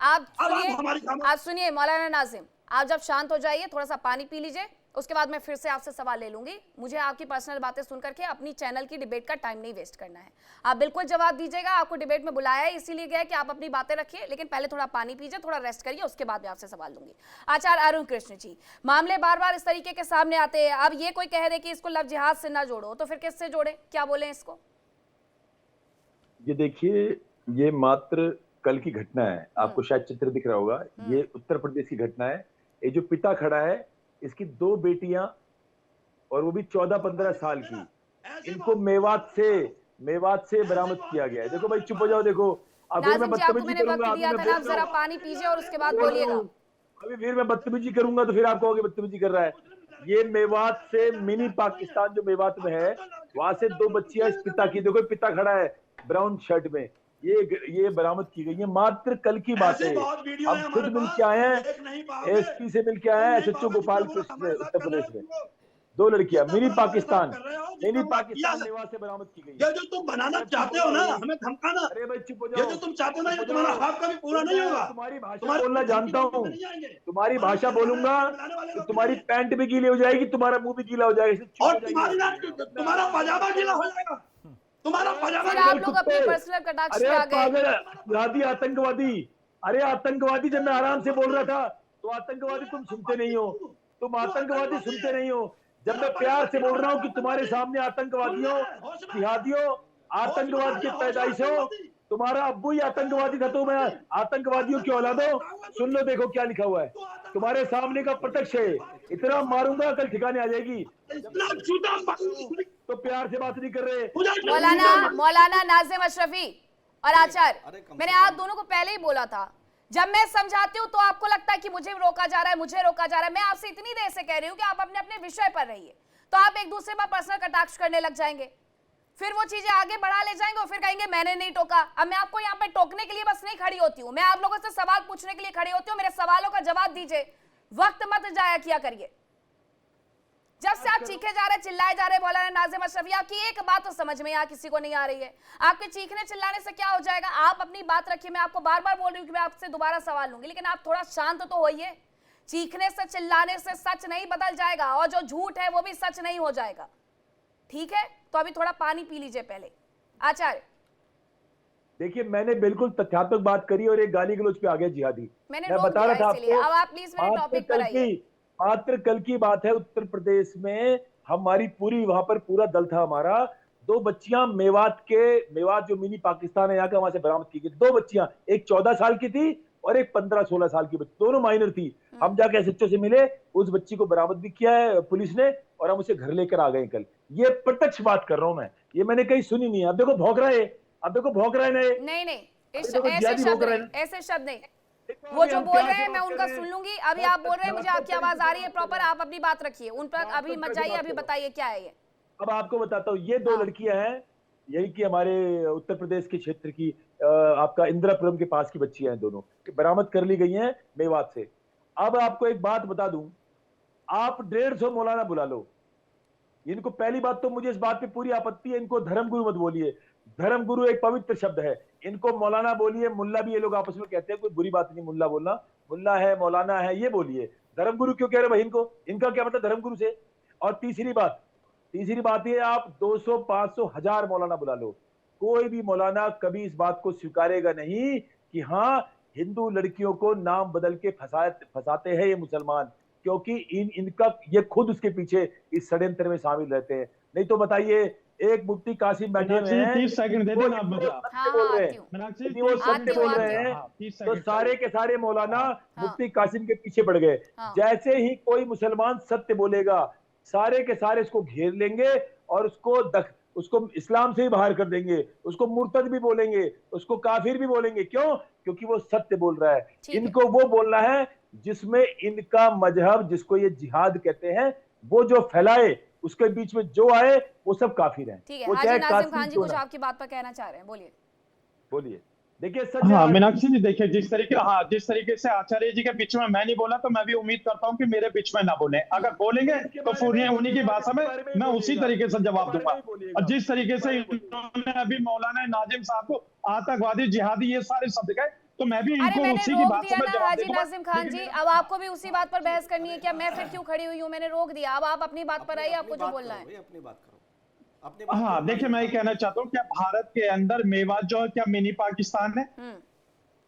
आप सुनिए मौलाना नाजिम, आप जब शांत हो जाइए, थोड़ा सा पानी पी लीजिए, उसके बाद मैं फिर से आपसे सवाल ले लूंगी। मुझे आपकी पर्सनल बातें सुनकर के अपनी चैनल की डिबेट का टाइम नहीं वेस्ट करना है। आप बिल्कुल जवाब दीजिएगा, आपको डिबेट में बुलाया है इसीलिए गया कि आप अपनी बातें रखिए, लेकिन पहले थोड़ा पानी पीजिए, थोड़ा रेस्ट करिए, उसके बाद मैं आपसे सवाल लूंगी। आचार्य अरुण कृष्ण जी, मामले बार बार इस तरीके के सामने आते हैं, अब ये कोई कह दे कि इसको लव जिहाद से ना जोड़ो, तो फिर किससे जोड़े, क्या बोले इसको? ये देखिए, ये मात्र कल की घटना है, आपको शायद चित्र दिख रहा होगा, ये उत्तर प्रदेश की घटना है। ये जो पिता खड़ा है, इसकी 2 बेटियां और वो भी 14-15 साल की, इनको मेवात से बरामद किया गया है। देखो भाई चुप हो जाओ, देखो अगर मैं बदतमीजी करूंगा, आप जरा पानी पीजिए और उसके बाद बोलिएगा। अभी फिर मैं बदतमीजी करूंगा तो फिर आप कहोगे बदतमीजी कर रहा है। ये मेवात से मिनी पाकिस्तान जो मेवात में है, वहां से 2 बच्चियां इस पिता की, देखो पिता खड़ा है ब्राउन शर्ट में, ये बरामद की गई है। मात्र कल की बात है, हम खुद मिल के आए हैं, एसपी से मिल के आए हैं, एसएचओ गोपाल कृष्ण से, उत्तर प्रदेश में 2 लड़कियां मिनी पाकिस्तान मेवा से बरामद की गई। ये जो तुम बनाना चाहते हो ना, हमें धमकाना, अरे भाई चुप हो जाओ, ये जो तुम चाहते हो ना, ये तुम्हारा ख्वाब कभी पूरा नहीं होगा। तुम्हारी भाषा बोलना जानता हूँ, तुम्हारी भाषा बोलूंगा तो तुम्हारी पैंट भी गीली हो जाएगी, तुम्हारा मुंह भी गीला हो जाएगा, और तुम्हारा पजामा गीला हो जाएगा, तुम्हारा पजामा। आप लोग अपने पर्सनल कटाक्ष पे आ गए। आतंकवादी, अरे आतंकवादी, जब मैं आराम से बोल रहा था तो आतंकवादी तुम सुनते नहीं हो, तुम आतंकवादी सुनते नहीं हो। जब मैं प्यार से बोल रहा हूँ कि तुम्हारे सामने आतंकवादियों, जिहादियों, आतंकवाद की पैदाइश हो, तुम्हारा अब्बू ही आतंकवादी था, तो मैं आतंकवादियों की औलाद हो। सुन लो, देखो क्या लिखा हुआ है तुम्हारे सामने का प्रत्यक्ष है, इतना मारूंगा कल ठिकाने आ जाएगी। तो प्यार से बात नहीं कर रहे। मौलाना नाजिम अशरफी और आचार्य, मैंने आप दोनों को पहले ही बोला था, जब मैं समझाती हूँ तो आपको लगता है कि मुझे रोका जा रहा है, मुझे रोका जा रहा है। मैं आपसे इतनी देर से कह रही हूँ कि आप अपने अपने विषय पर रहिए, तो आप एक दूसरे पर पर्सनल कटाक्ष करने लग जाएंगे, फिर वो चीजें आगे बढ़ा ले जाएंगे और फिर कहेंगे मैंने नहीं टोका। अब मैं आपको यहाँ पे टोकने के लिए बस नहीं खड़ी होती हूँ, मैं आप लोगों से सवाल पूछने के लिए खड़ी होती हूँ। मेरे सवालों का जवाब दीजिए, वक्त मत जाया किया करिए। जब से आप चीखे जा रहे, चिल्लाए जा रहे मौलाना नाजिम अशरफी, आपकी एक बात तो समझ में यहाँ किसी को नहीं आ रही है। आपके चीखने चिल्लाने से क्या हो जाएगा? आप अपनी बात रखिए, मैं आपको बार बार बोल रही हूँ कि मैं आपसे दोबारा सवाल लूंगी, लेकिन आप थोड़ा शांत तो होइए। चीखने से चिल्लाने से सच नहीं बदल जाएगा, और जो झूठ है वो भी सच नहीं हो जाएगा, ठीक है? तो अभी थोड़ा पानी पी लीजिए पहले। आचार्य देखिए, मैंने बिल्कुल तथ्यात्मक बात करी और एक गाली गलौज पे आ गया जिहादी। मैं बता रहा था आपको, अब आप प्लीज मेरे टॉपिक पर आइए। मात्र कल की बात है, उत्तर प्रदेश में हमारी पूरी, वहां पर पूरा दल था हमारा, 2 बच्चियां मेवात जो मिनी पाकिस्तान है यहाँ का, वहां से बरामद की गई 2 बच्चियां, एक 14 साल की थी और एक 15-16 साल की बच्ची, दोनों माइनर थी। हम जाके एसएचओ से मिले, उस बच्ची को बरामद भी किया है पुलिस ने, और हम उसे घर लेकर आ गए कल। ये प्रत्यक्ष बात कर रहा हूं मैं, ये मैंने कहीं सुनी नहीं है। अब देखो भौंक रहा है, नहीं, ऐसे शब्द नहीं, वो जो बोल रहे हैं मैं उनका सुन लूंगी। अभी आप बोल रहे हैं, मुझे आपकी आवाज आ रही है प्रॉपर, आप अपनी बात रखिए, उन पर अभी मत जाइए, अभी बताइए क्या है ये। अब आपको बताता हूँ, ये 2 लड़कियां हैं, यही कि हमारे उत्तर प्रदेश के क्षेत्र की, आपका इंदिरापुरम के पास की बच्चियां हैं, दोनों बरामद कर ली गई हैं मेवात से। अब आपको एक बात बता दूं, आप 150 मौलाना बुला लो, इनको पहली बात तो मुझे इस बात पे पूरी आपत्ति है, इनको धर्मगुरु मत बोलिए। धर्मगुरु एक पवित्र शब्द है, इनको मौलाना बोलिए, मुल्ला भी ये लोग आपस में कहते हैं, कोई बुरी बात नहीं मुल्ला बोलना, मुल्ला है मौलाना है ये बोलिए, धर्मगुरु क्यों कह रहे भाई इनको? इनका क्या मतलब धर्मगुरु से? और तीसरी बात ये, आप 200, 500, 1000 मौलाना बुला लो, कोई भी मौलाना कभी इस बात को स्वीकारेगा नहीं कि हाँ हिंदू लड़कियों को नाम बदल के फंसाते हैं ये मुसलमान, क्योंकि इनका ये खुद उसके पीछे इस षड्यंत्र में शामिल रहते हैं। नहीं तो बताइए, एक मुफ्ती कासिम बैठे हुए हैं, 30 सेकंड दे देना, वो सत्य बोल रहे हैं, तो सारे के सारे मौलाना मुफ्ती कासिम के पीछे पड़ गए। जैसे ही कोई मुसलमान सत्य बोलेगा, सारे के सारे उसको घेर लेंगे और उसको इस्लाम से ही बाहर कर देंगे, उसको मुर्तद भी बोलेंगे, उसको काफिर भी बोलेंगे। क्यों? क्योंकि वो सत्य बोल रहा है। इनको वो बोलना है जिसमें इनका मजहब, जिसको ये जिहाद कहते हैं, वो जो फैलाए, उसके बीच में जो आए वो सब काफिर हैं। ठीक है, हाजी नाजिम खान जी कुछ आपकी बात पर कहना चाह रहे हैं, बोलिए। देखिए हाँ मीनाक्षी जी, देखिए जिस तरीके से आचार्य जी के बीच में मैं नहीं बोला, तो मैं भी उम्मीद करता हूँ कि मेरे बीच में ना बोले। अगर बोलेंगे तो पूरी उन्हीं की भाषा में मैं उसी तरीके से जवाब दूंगा। और जिस तरीके से इन्होंने अभी मौलाना नाजिम साहब को आतंकवादी, जिहादी ये सारे शब्द कहे, तो मैं भी अरे इनको मैंने उसी की रोक बात दिया से ना जवाब हाजी दे दूंगा। नाजिम खान जी, अब आपको भी उसी बात पर बहस करनी है क्या? मैं फिर क्यों खड़ी हुई हूँ? मैंने रोक दिया, अब आप अपनी बात पर आइए, आपको जो बोलना है। अपनी बात करो, अपनी बात हाँ करो। देखिए, मैं ये कहना चाहता हूँ क्या भारत के अंदर मेवात जो है क्या मिनी पाकिस्तान है?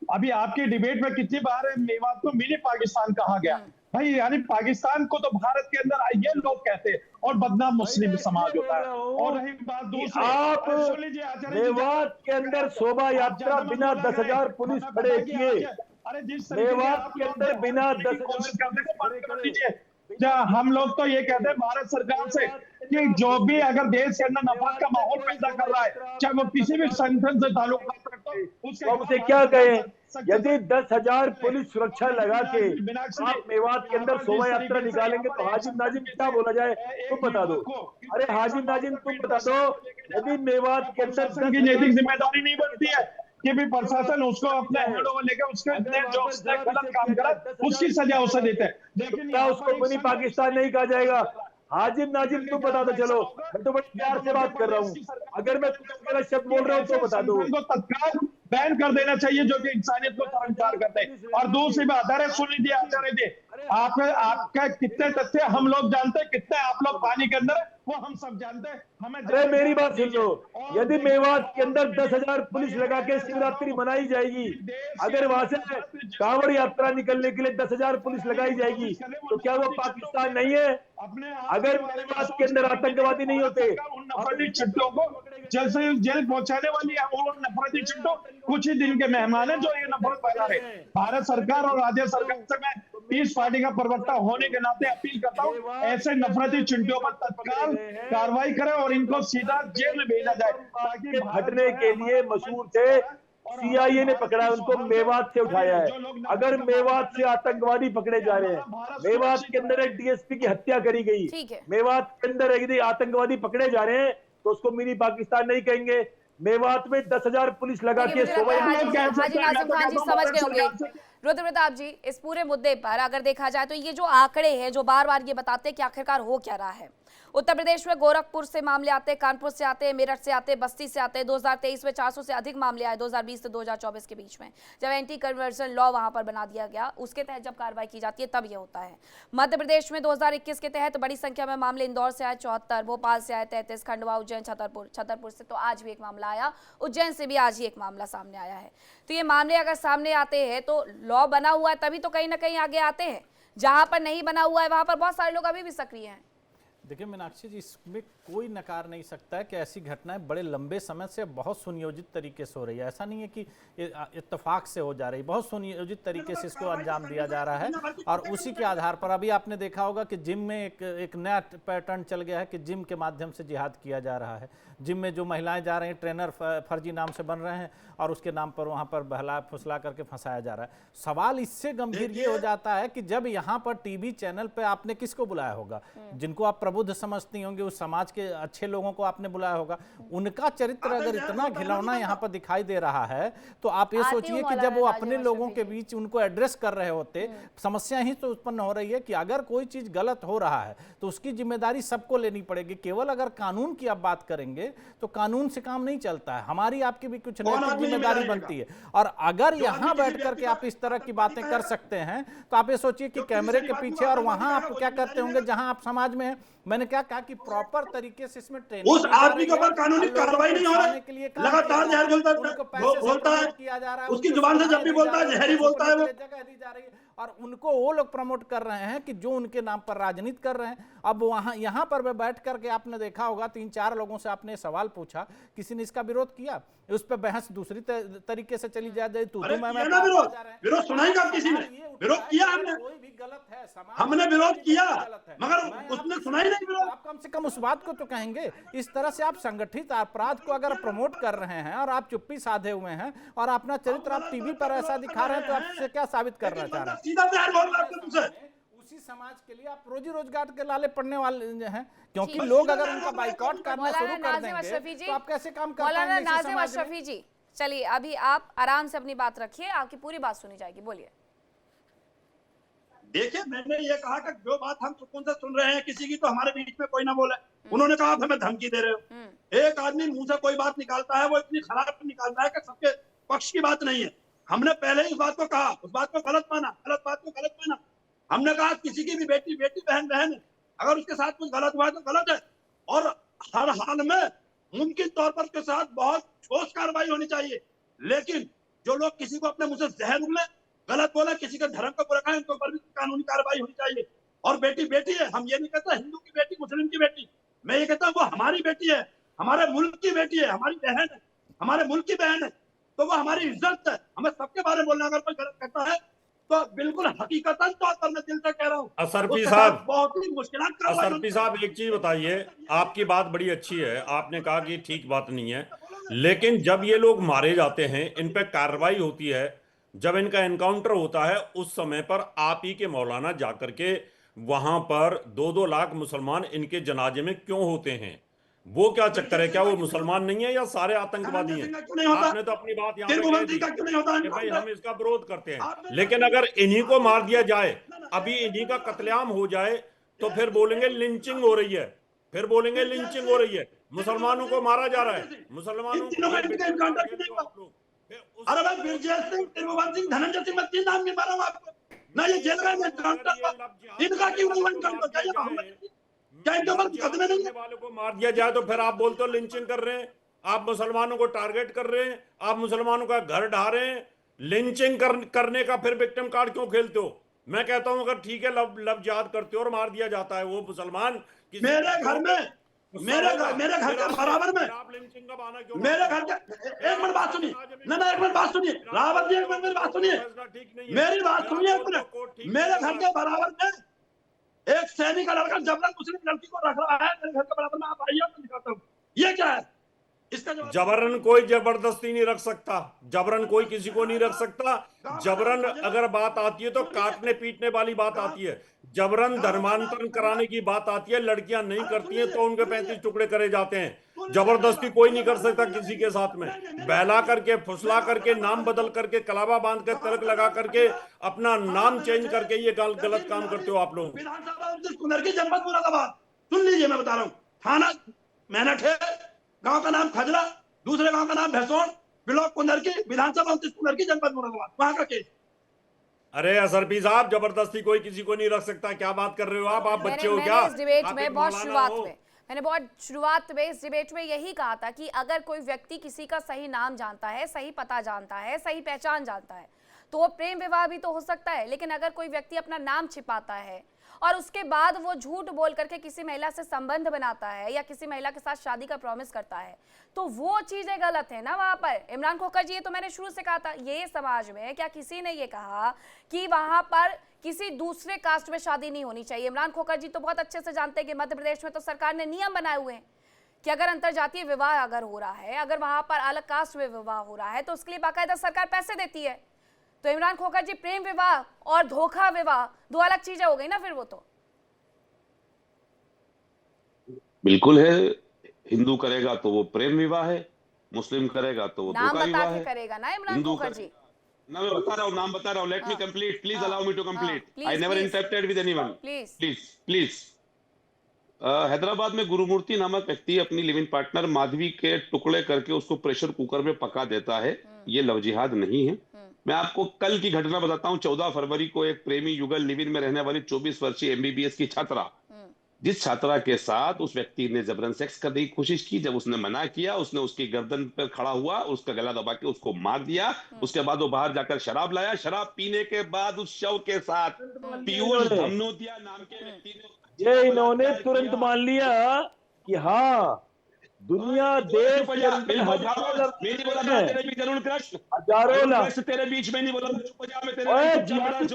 अभी आपके डिबेट में कितनी बार है मेवात को मिनी पाकिस्तान कहा गया? भाई यानी पाकिस्तान को तो भारत के अंदर ये लोग कहते हैं और बदनाम मुस्लिम समाज होता है। और रही बात दूसरी, आप सुन लीजिए आचार्य जी, मेवात के अंदर शोभा यात्रा बिना 10,000 पुलिस खड़े किए, अरे जिस तरीके मेवात के अंदर बिना 10,000 बात कर लीजिए, क्या हम लोग तो ये कहते हैं भारत सरकार से कि जो भी अगर देश के अंदर नफरत का माहौल पैदा कर रहा है, चाहे वो किसी भी संगठन से ताल्लुकात रखता हो, उसके तो उसे क्या कहें? यदि 10,000 पुलिस सुरक्षा लगा के आप मेवात के अंदर शोभा यात्रा निकालेंगे तो हाजिम नाजिम क्या बोला जाए? तुम बता दो। अरे हाजिम नाजिम तुम बता दो, यदि मेवात के अंदर प्रशासन की नैतिक जिम्मेदारी नहीं बनती है कि भी प्रशासन उसको अपने हैंड ओवर लेकर उसके जो उसने गलत काम करा उसकी सजा उसे देते हैं, लेकिन क्या उसको मिनी पाकिस्तान नहीं कहा जाएगा? हाजिम नाजिम तुम बता दो। चलो मैं तो बड़े प्यार से बात कर रहा हूँ, अगर मैं गलत शब्द बोल रहा हूँ तो बता दो। तत्काल बैन कर देना चाहिए जो कि इंसानियत को तरनतार करते हैं। और दूसरी बात, अरे सुन लीजिए आचार्य जी, आपका कितने तथ्य हम लोग जानते हैं, कितने आप लोग पानी के अंदर वो हम सब जानते हैं। हमें अरे मेरी बात सुन लो, यदि मेवात के अंदर 10,000 पुलिस लगा के शिवरात्रि मनाई जाएगी, अगर वहां से कांवड़ यात्रा निकलने के लिए 10,000 पुलिस लगाई जाएगी, तो क्या वो पाकिस्तान नहीं है? अगर मेवात के अंदर आतंकवादी नहीं होते, नफरती छुट्टियों को जल्द से जल्द जेल पहुंचाने वाली है वो नफरती छुट्टो कुछ ही दिन के मेहमान है जो ये नफरत फैला रहे। भारत सरकार और राज्य सरकार से मैं पीस पार्टी का प्रवक्ता होने के नाते अपील करता हूँ, ऐसे नफरती चिंटों पर तत्काल कार्रवाई करें और इनको सीधा जेल में भेजा जाए ताकि हटने के लिए मशहूर थे। सीआईए ने पकड़ा है उनको, मेवात से उठाया है। अगर मेवात से आतंकवादी पकड़े जा रहे हैं, मेवात के अंदर एक डीएसपी की हत्या करी गई, मेवात के अंदर यदि आतंकवादी पकड़े जा रहे हैं तो उसको मिनी पाकिस्तान नहीं कहेंगे। मेवात में 10,000 पुलिस लगा के हाजी नाजिम खान जी समझ गए होंगे। रुद्र प्रताप जी, इस पूरे मुद्दे पर अगर देखा जाए तो ये जो आंकड़े हैं जो बार बार ये बताते हैं कि आखिरकार हो क्या रहा है। उत्तर प्रदेश में गोरखपुर से मामले आते हैं, कानपुर से आते हैं, मेरठ से आते हैं, बस्ती से आते हैं। 2023 में 400 से अधिक मामले आए 2020 से 2024 के बीच में, जब एंटी कन्वर्जन लॉ वहां पर बना दिया गया, उसके तहत जब कार्रवाई की जाती है तब ये होता है। मध्य प्रदेश में 2021 के तहत बड़ी संख्या में मामले इंदौर से आए 74, भोपाल से आए 33, खंडवा, उज्जैन, छतरपुर से तो आज भी एक मामला आया, उज्जैन से भी आज ही एक मामला सामने आया है। तो ये मामले अगर सामने आते हैं तो लॉ बना हुआ है तभी तो कहीं ना कहीं आगे आते हैं। जहां पर नहीं बना हुआ है वहां पर बहुत सारे लोग अभी भी सक्रिय हैं। देखिए मीनाक्षी जी, इसमें कोई नकार नहीं सकता है कि ऐसी घटनाएं बड़े लंबे समय से बहुत सुनियोजित तरीके से हो रही है। ऐसा नहीं है कि इत्तेफाक से हो जा रही, बहुत सुनियोजित तरीके से इसको अंजाम दिया जा रहा है। और उसी के आधार पर अभी आपने देखा होगा कि जिम में एक नया पैटर्न चल गया है कि जिम के माध्यम से जिहाद किया जा रहा है। जिम में जो महिलाएं जा रही हैं, ट्रेनर फर्जी नाम से बन रहे हैं और उसके नाम पर वहाँ पर बहला फुसला करके फंसाया जा रहा है। सवाल इससे गंभीर ये हो जाता है कि जब यहाँ पर टीवी चैनल पे आपने किसको बुलाया होगा, जिनको आप प्रबुद्ध समझती होंगे, उस समाज के अच्छे लोगों को आपने बुलाया होगा, उनका चरित्र अगर इतना घिनौना यहाँ पर दिखाई दे रहा है तो आप ये सोचिए कि जब वो अपने लोगों के बीच उनको एड्रेस कर रहे होते, समस्या ही तो उत्पन्न हो रही है कि अगर कोई चीज गलत हो रहा है तो उसकी जिम्मेदारी सबको लेनी पड़ेगी। केवल अगर कानून की आप बात करेंगे तो कानून से काम नहीं चलता है, हमारी आपकी भी कुछ नैतिक जिम्मेदारी बनती है। और अगर यहाँ बैठ करके आप इस तरह की बातें कर सकते हैं तो आप ये सोचिए कि कैमरे के पीछे और वहां आप क्या करते होंगे जहां आप समाज में हैं। मैंने क्या कहा कि प्रॉपर तरीके से इसमें ट्रेनिंग उस आदमी के ऊपर कानूनी कार्रवाई नहीं हो रही, लगातार जहर बोलता है, किया जा रहा है, उसकी जुबान से जब भी बोलता है जहरी बोलता है, वो जगह दी जा रही है और उनको वो लोग प्रमोट कर रहे हैं कि जो उनके नाम पर राजनीति कर रहे हैं। अब वहां यहाँ पर बैठ करके आपने देखा होगा 3-4 लोगों से आपने सवाल पूछा, किसी ने इसका विरोध किया, उस पर बहस दूसरी तरीके से चली जा रही। विरोध सुनाएगा किसी ने, विरोध किया हमने, कोई भी गलत है, हमने विरोध किया मगर उसने सुनाई नहीं विरोध। आप कम से कम उस बात को तो कहेंगे। इस तरह से आप संगठित अपराध को अगर प्रमोट कर रहे हैं और आप चुप्पी साधे हुए हैं और अपना चरित्र आप टीवी पर ऐसा दिखा रहे हैं तो आपसे क्या साबित करना चाह रहे हैं? सीधा जहर बोल रहा है तुमसे। उसी समाज के लिए आप रोजी रोजगार के लाले पड़ने वाले हैं, क्योंकि लोग अगर उनका बाइकआउट करना शुरू कर देंगे तो आप कैसे काम कर पाएंगे? नाज़िम अशरफी जी, चलिए अभी आप आराम से अपनी बात रखिए, आपकी पूरी बात सुनी जाएगी, बोलिए। देखिए, मैंने ये कहा कि जो बात हम सुकून से सुन रहे हैं किसी की, तो हमारे बीच में कोई ना बोले। उन्होंने कहा आप हमें धमकी दे रहे हो। एक आदमी मुंह से कोई बात निकालता है वो इतनी खराब निकालता है कि सबके पक्ष की बात नहीं है। हमने पहले ही इस बात को कहा, उस बात को गलत माना, गलत बात को गलत माना। हमने कहा किसी की भी बेटी बहन है, अगर उसके साथ कुछ गलत हुआ है तो गलत है, और हर हाल में मुमकिन तौर पर उसके साथ बहुत ठोस कार्रवाई होनी चाहिए। लेकिन जो लोग किसी को अपने मुंह से जहर उगले, गलत बोले, किसी के धर्म को बुरा कहें, उनके ऊपर भी कानूनी कार्रवाई होनी चाहिए। और बेटी बेटी है, हम ये नहीं कहते हिंदू की बेटी मुस्लिम की बेटी, मैं ये कहता हूँ वो हमारी बेटी है, हमारे मुल्क की बेटी है, हमारी बहन है, हमारे मुल्क की बहन है, तो वो हमारी इज्जत है। हमें सबके बारे में बोलना, अगर कोई गलत करता है तो बिल्कुल हकीकतन तौर पर मैं दिल से कह रहा हूँ, असरफी साहब, बहुत ही मुश्किल। असरफी साहब एक चीज बताइए, आपकी बात बड़ी अच्छी है, आपने कहा कि ठीक बात नहीं है, लेकिन जब ये लोग मारे जाते हैं, इन पे कार्रवाई होती है, जब इनका एनकाउंटर होता है, उस समय पर आप ही के मौलाना जाकर के वहां पर 2-2 लाख मुसलमान इनके जनाजे में क्यों होते हैं? वो क्या चक्कर है? क्या वो मुसलमान नहीं है या सारे आतंकवादी हैं? आपने तो अपनी बात यहाँ पे कह दी कि भाई हम इसका विरोध करते हैं, लेकिन अगर इन्हीं को मार दिया जाए, अभी इन्हीं का कत्लेआम हो जाए, तो फिर बोलेंगे लिंचिंग हो रही है, फिर बोलेंगे लिंचिंग हो रही है, मुसलमानों को मारा जा रहा है, मुसलमानों को। अरे भाई विजय सिंह, त्रिभुवन सिंह, धनंजय सिंह, मैं 3 नाम गिनवा रहा हूँ आपको, मैं ये जेल में जानता हूं, इनका क्यों नहीं क्या इनके ऊपर मुकदमे नहीं है? वालों को मार दिया जाए तो फिर आप बोलते हो लिंचिंग कर रहे हैं, आप मुसलमानों को टारगेट कर रहे हैं, आप मुसलमानों का घर ढा रहे हैं, लिंचिंग करने का फिर विक्टिम कार्ड क्यों खेलते हो? मैं कहता हूं अगर ठीक है लव जिहाद करते हो और मार दिया जाता है वो मुसलमान, मेरे घर में, मेरे घर के बराबर में, आप लिंचिंग का बहाना क्यों? मेरे घर के, एक मिनट बात सुनिए, ना एक मिनट बात सुनिए, रावत जी एक मिनट मेरी बात सुनिए, मेरी बात सुनिए एक मिनट। मेरे घर के बराबर में एक सैनिक का लड़का जबरन मुस्लिम लड़की को रख रहा है, मेरे घर के बराबर में, आप आइए आपको दिखाता हूँ, ये क्या है? इसका जबरन कोई जबरदस्ती नहीं रख सकता, जबरन कोई किसी को नहीं रख सकता। जबरन अगर बात आती है तो काटने पीटने वाली बात आती है, जबरन धर्मांतरण कराने की बात आती है, लड़कियां नहीं करती हैं तो उनके 35 टुकड़े करे जाते हैं। जबरदस्ती कोई नहीं कर सकता किसी के साथ में, बहला करके, फुसला करके, नाम बदल करके, कलावा बांध के, तिलक लगा करके, अपना नाम चेंज करके ये गलत काम करते हो आप लोग। विधानसभा जनपद मुरादाबाद, सुन लीजिए, मैं बता रहा हूँ, थाना मेहनत है, गांव का नाम खजरा, दूसरे गांव का नाम भैसोन, ब्लॉक कुंदरकी, विधानसभा 29 कुंदरकी, जनपद मुरादाबाद, वहां का केस। अरे असरफी साहब, जबरदस्ती कोई किसी को नहीं रख सकता, क्या बात कर रहे हो आप बच्चे हो क्या? इस डिबेट में बहुत शुरुआत में इस डिबेट में यही कहा था कि अगर कोई व्यक्ति किसी का सही नाम जानता है, सही पता जानता है, सही पहचान जानता है, तो वो प्रेम विवाह भी तो हो सकता है। लेकिन अगर कोई व्यक्ति अपना नाम छिपाता है और उसके बाद वो झूठ बोल करके किसी महिला से संबंध बनाता है या किसी महिला के साथ शादी का प्रॉमिस करता है, तो वो चीजें गलत है ना। वहां पर इमरान खोखर जी, ये तो मैंने शुरू से कहा था, ये समाज में क्या किसी ने ये कहा कि वहां पर किसी दूसरे कास्ट में शादी नहीं होनी चाहिए? इमरान खोखर जी तो बहुत अच्छे से जानते हैं कि मध्य प्रदेश में तो सरकार ने नियम बनाए हुए हैं कि अगर अंतरजातीय विवाह अगर हो रहा है, अगर वहां पर अलग कास्ट में विवाह हो रहा है, तो उसके लिए बाकायदा सरकार पैसे देती है। तो इमरान खोखर जी, प्रेम विवाह और धोखा विवाह दो अलग चीजें हो गई ना फिर। वो तो बिल्कुल है, हिंदू करेगा तो वो प्रेम विवाह है, मुस्लिम करेगा तो वो धोखा विवाह है। करेगा ना इमरान खोखर जी। ना मैं बता रहा हूँ, नाम बता रहा हूँ, let me complete, please allow me to complete, I never interrupted with anyone, please. Hyderabad में गुरुमूर्ति नामक व्यक्ति अपनी लिविंग पार्टनर माधवी के टुकड़े करके उसको प्रेशर कुकर में पका देता है, ये लव जिहाद नहीं है। मैं आपको कल की घटना बताता हूँ। 14 फरवरी को एक प्रेमी युगल लिविंग में रहने वाली 24 वर्षीय एमबीबीएस की छात्रा, जिस छात्रा के साथ उस व्यक्ति ने जबरन सेक्स करने की कोशिश की, जब उसने मना किया, उसने उसकी गर्दन पर खड़ा हुआ, उसका गला दबा के उसको मार दिया। उसके बाद वो बाहर जाकर शराब लाया, शराब पीने के बाद उस शव के साथ पीयूष धमनोतिया नाम के व्यक्ति ने, ये इन्होंने तुरंत मान लिया कि हाँ दुनिया देश तेरे बीच में नहीं बोला।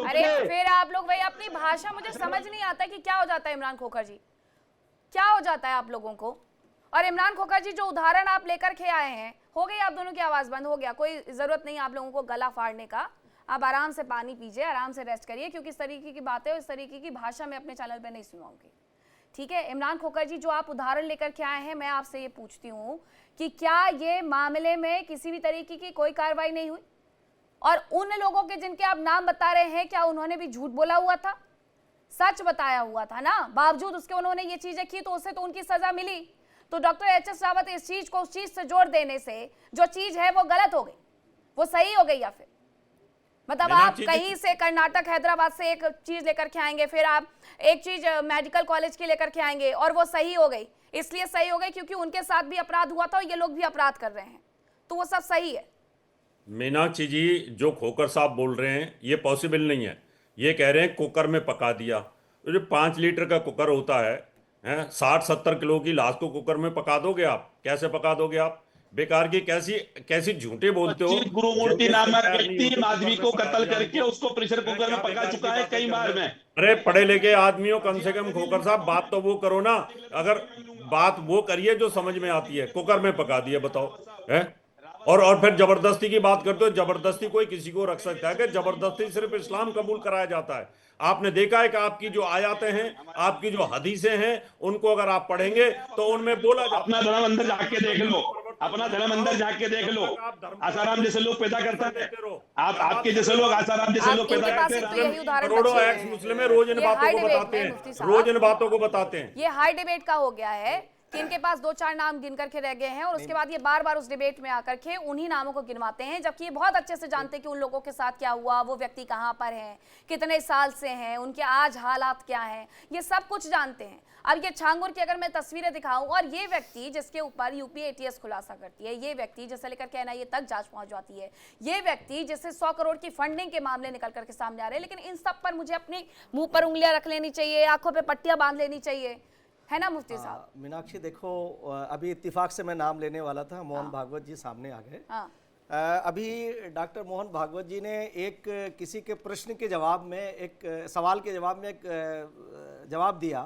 अरे फिर आप लोग भाई अपनी भाषा, मुझे समझ नहीं आता कि क्या हो जाता है इमरान खोखर जी, क्या हो जाता है आप लोगों को। और इमरान खोखर जी, जो उदाहरण आप लेकर के आए हैं, हो गई आप दोनों की आवाज बंद, हो गया, कोई जरूरत नहीं आप लोगों को गला फाड़ने का। आप आराम से पानी पीजिए, आराम से रेस्ट करिए, क्योंकि इस तरीके की बातें और इस तरीके की भाषा में अपने चैनल पे नहीं सुनाऊंगी, ठीक है। इमरान खोखर जी, जो आप उदाहरण लेकर के आए हैं, मैं आपसे ये पूछती हूँ कि क्या ये मामले में किसी भी तरीके की कोई कार्रवाई नहीं हुई? और उन लोगों के जिनके आप नाम बता रहे हैं, क्या उन्होंने भी झूठ बोला हुआ था? सच बताया हुआ था ना, बावजूद उसके उन्होंने ये चीजें की, तो उससे तो उनकी सजा मिली। तो डॉक्टर एच.एस. रावत इस चीज को उस चीज से जोड़ देने से जो चीज है वो गलत हो गई, वो सही हो गई या फिर मतलब मीनाक्षी आप जी- कहीं से कर्नाटक हैदराबाद से एक चीज लेकर के आएंगे, फिर आप एक चीज मेडिकल कॉलेज की लेकर के आएंगे और वो सही हो गई। इसलिए सही हो गई क्योंकि उनके साथ भी अपराध हुआ था और ये लोग भी अपराध कर रहे हैं, तो वो सब सही है। मीनाक्षी जी, जो खोकर साहब बोल रहे हैं ये पॉसिबल नहीं है। ये कह रहे हैं कुकर में पका दिया। तो जो 5 लीटर का कुकर होता है 60-70 किलो की लाश को कुकर में पका दोगे आप? कैसे पका दोगे आप? बेकार की कैसी झूठे बोलते हो। पच्चीस गुरुमूर्ति नामक तैयार नहीं व्यक्ति होते, माधवी को कुकर में कत्ल पका करके दिया। उसको प्रेशर कुकर में पका चुका है कई बार में। अरे पढ़े लिखे आदमियों, कम से कम खोकर साहब बात तो वो करो ना। अगर बात वो करिए जो समझ में आती है। कुकर में पका दिए, बताओ है? और फिर जबरदस्ती की बात करते हो। जबरदस्ती कोई किसी को रख सकता है कि जबरदस्ती सिर्फ इस्लाम कबूल कराया जाता है? आपने देखा है कि आपकी जो आयातें हैं, आपकी जो हदीसें हैं, उनको अगर आप पढ़ेंगे तो उनमें बोला जाता है। अपना धर्म अंदर जाके देख लो, अपना धर्म अंदर जाके देख लो। आसाराम जैसे लोग पैदा करता है, आप आपके जैसे लोग आसाराम जैसे लोग पैदा इनके पास करते एक तो यही उदाहरण करोड़ों बचे एक्स हैं। मुस्लिम रोज इन ये बातों हाई को डिबेट बताते में हैं, मुफ्ती साहब, रोज इन बातों को बताते हैं। ये हाई डिबेट का हो गया है कि इनके पास 2-4 नाम गिन करके रह गए हैं और उसके बाद ये बार बार उस डिबेट में आकर के उन्हीं नामों को गिनवाते हैं, जबकि ये बहुत अच्छे से जानते हैं कि उन लोगों के साथ क्या हुआ, वो व्यक्ति कहां पर हैं, कितने साल से हैं, उनके आज हालात क्या हैं, ये सब कुछ जानते हैं। अब ये छांगुर की अगर मैं तस्वीरें दिखाऊं और ये व्यक्ति जिसके ऊपर यूपी एटीएस खुलासा करती है, ये व्यक्ति जिसे लेकर के एनआईए तक जांच पहुंच जाती है, ये व्यक्ति जिससे 100 करोड़ की फंडिंग के मामले निकल करके सामने आ रहे हैं, लेकिन इन सब पर मुझे अपनी मुंह पर उंगलियां रख लेनी चाहिए, आंखों पे पट्टियां बांध लेनी चाहिए, है ना मुफ्ती साहब? मीनाक्षी देखो, अभी इत्तेफाक से मैं नाम लेने वाला था, मोहन भागवत जी सामने आ गए। हाँ। अभी डॉक्टर मोहन भागवत जी ने एक किसी के प्रश्न के जवाब में, एक सवाल के जवाब में एक जवाब दिया।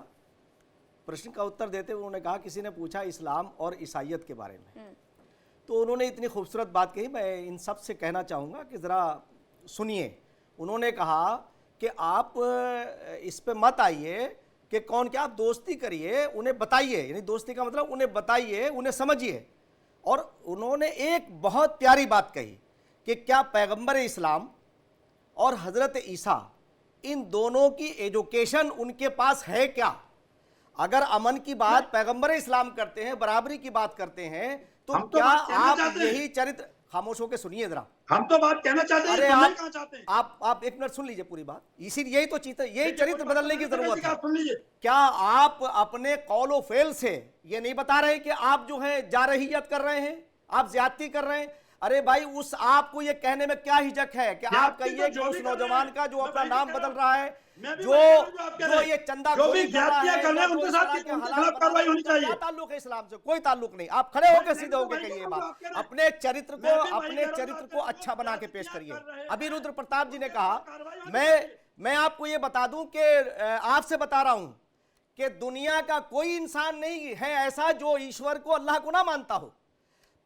प्रश्न का उत्तर देते हुए उन्होंने कहा, किसी ने पूछा इस्लाम और ईसाइयत के बारे में, तो उन्होंने इतनी खूबसूरत बात कही, मैं इन सब से कहना चाहूँगा कि ज़रा सुनिए। उन्होंने कहा कि आप इस पे मत आइए कि कौन क्या, आप दोस्ती करिए, उन्हें बताइए, यानी दोस्ती का मतलब उन्हें बताइए, उन्हें समझिए। और उन्होंने एक बहुत प्यारी बात कही कि क्या पैगंबर इस्लाम और हज़रत ईसा, इन दोनों की एजुकेशन उनके पास है क्या? अगर अमन की बात पैगंबर इस्लाम करते हैं, बराबरी की बात करते हैं, तो हम तो क्या बात कहना आप चाहते हैं। यही चरित्र, खामोश होकर सुनिए जरा। हम तो बात कहना चाहते हैं, अरे सुनना आप कहाँ चाहते हैं? आप एक मिनट सुन लीजिए पूरी बात। इसीलिए यही तो चीज, यही चरित्र बदलने की जरूरत है। सुन लीजिए। क्या आप अपने कौलो फेल से ये नहीं बता रहे कि आप जो है जारहियत कर रहे हैं, आप ज्यादती कर रहे हैं? अरे भाई, उस आपको ये कहने में क्या हिचक है कि आप कहिए कि उस नौजवान का जो अपना नाम बदल रहा है, जो ये चंदा जो भी जातियां कर रहे हैं उनके साथ उनके खिलाफ कार्रवाई होनी चाहिए। क्या ताल्लुक है इस्लाम से? कोई ताल्लुक नहीं। आप खड़े होकर सीधे होकर कहिए ये बात, अपने चरित्र को अच्छा बना के पेश करिए। अभी रुद्र प्रताप जी ने कहा, मैं आपको ये बता दूं कि आपसे बता रहा हूं कि दुनिया का कोई इंसान नहीं है ऐसा जो ईश्वर को, अल्लाह को ना मानता हो।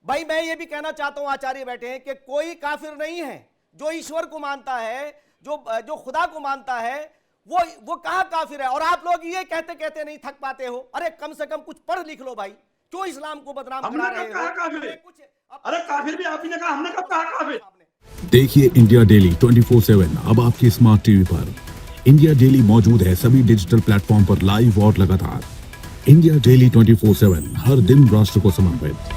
भाई मैं ये भी कहना चाहता हूं, आचार्य बैठे हैं, कि कोई काफिर नहीं है जो ईश्वर को मानता है, जो खुदा को मानता है, वो कहाँ काफिर है? और आप लोग ये कहते कहते नहीं थक पाते हो। अरे कम से कम कुछ पढ़ लिख लो भाई, क्यों इस्लाम को बदनाम करा रहे हो? अरे काफिर भी आप ही ने कहा, हमने कब कहा काफिर? देखिए इंडिया डेली 24/7 अब आपकी स्मार्ट टीवी पर। इंडिया डेली मौजूद है सभी डिजिटल प्लेटफॉर्म पर लाइव और लगातार। इंडिया डेली 24/7 हर दिन राष्ट्र को समर्पित।